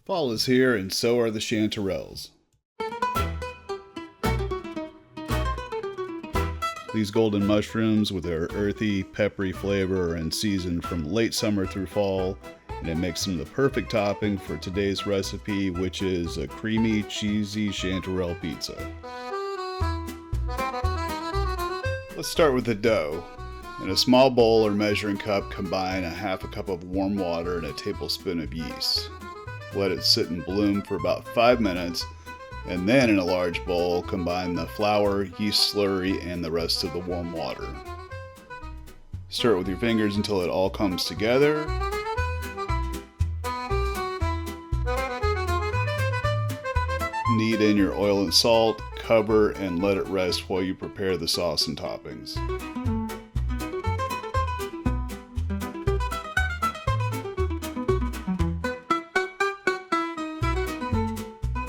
Fall is here, and so are the chanterelles. These golden mushrooms with their earthy, peppery flavor are in season from late summer through fall, and it makes them the perfect topping for today's recipe, which is a creamy, cheesy chanterelle pizza. Let's start with the dough. In a small bowl or measuring cup, combine a half a cup of warm water and a tablespoon of yeast. Let it sit and bloom for about 5 minutes, and then in a large bowl, combine the flour, yeast slurry, and the rest of the warm water. Stir it with your fingers until it all comes together. Knead in your oil and salt, cover, and let it rest while you prepare the sauce and toppings.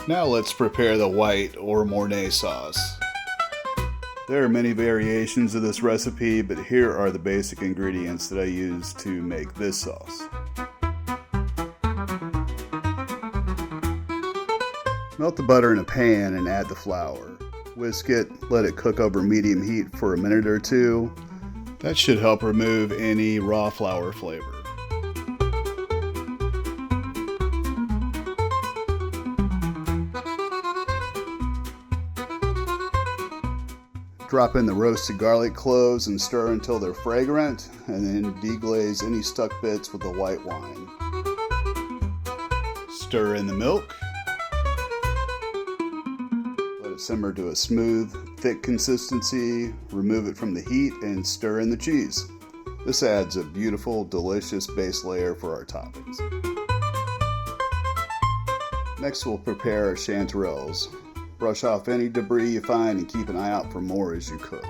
Now let's prepare the white or mornay sauce. There are many variations of this recipe, but here are the basic ingredients that I use to make this sauce. Melt the butter in a pan and add the flour. Whisk it, let it cook over medium heat for a minute or two. That should help remove any raw flour flavor. Drop in the roasted garlic cloves and stir until they're fragrant, and then deglaze any stuck bits with the white wine. Stir in the milk. Let it simmer to a smooth, thick consistency. Remove it from the heat and stir in the cheese. This adds a beautiful, delicious base layer for our toppings. Next, we'll prepare our chanterelles. Brush off any debris you find and keep an eye out for more as you cook.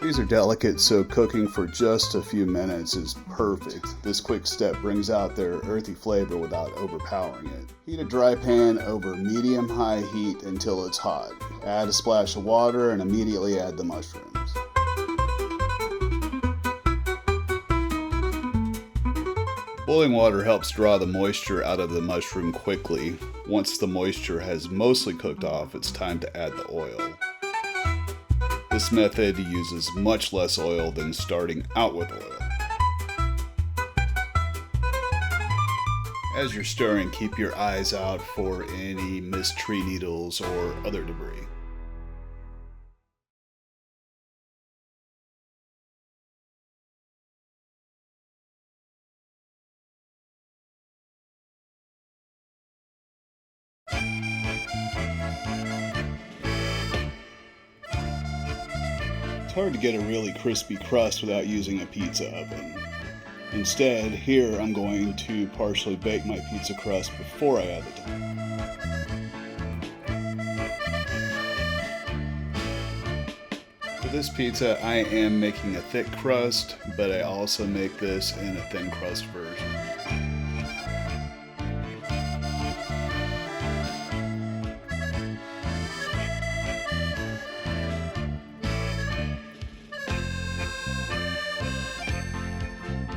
These are delicate, so cooking for just a few minutes is perfect. This quick step brings out their earthy flavor without overpowering it. Heat a dry pan over medium-high heat until it's hot. Add a splash of water and immediately add the mushrooms. Boiling water helps draw the moisture out of the mushroom quickly. Once the moisture has mostly cooked off, it's time to add the oil. This method uses much less oil than starting out with oil. As you're stirring, keep your eyes out for any missed tree needles or other debris. It's hard to get a really crispy crust without using a pizza oven. Instead, here I'm going to partially bake my pizza crust before I add the topping. For this pizza, I am making a thick crust, but I also make this in a thin crust version.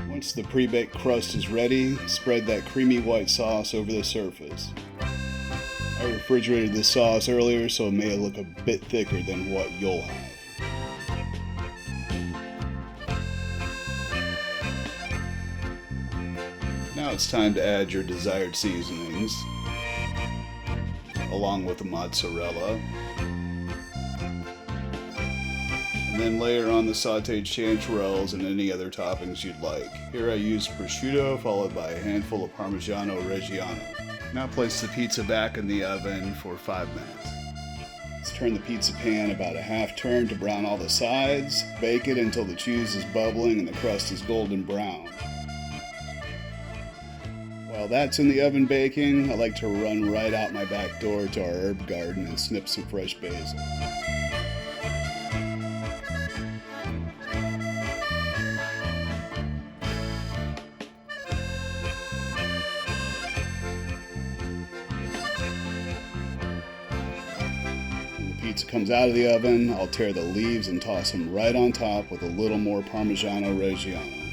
Once the pre-baked crust is ready, spread that creamy white sauce over the surface. I refrigerated this sauce earlier, so it may look a bit thicker than what you'll have. Now it's time to add your desired seasonings, along with the mozzarella. And then layer on the sautéed chanterelles and any other toppings you'd like. Here I use prosciutto followed by a handful of Parmigiano Reggiano. Now place the pizza back in the oven for 5 minutes. Let's turn the pizza pan about a half turn to brown all the sides. Bake it until the cheese is bubbling and the crust is golden brown. While that's in the oven baking, I like to run right out my back door to our herb garden and snip some fresh basil. Pizza comes out of the oven, I'll tear the leaves and toss them right on top with a little more Parmigiano Reggiano.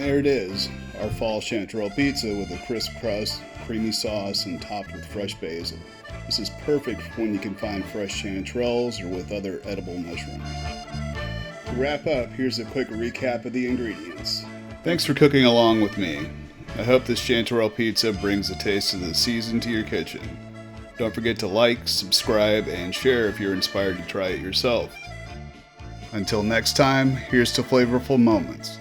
there it is, our fall chanterelle pizza with a crisp crust, creamy sauce, and topped with fresh basil. This is perfect when you can find fresh chanterelles or with other edible mushrooms. To wrap up, here's a quick recap of the ingredients. Thanks for cooking along with me. I hope this chanterelle pizza brings a taste of the season to your kitchen. Don't forget to like, subscribe, and share if you're inspired to try it yourself. Until next time, here's to flavorful moments.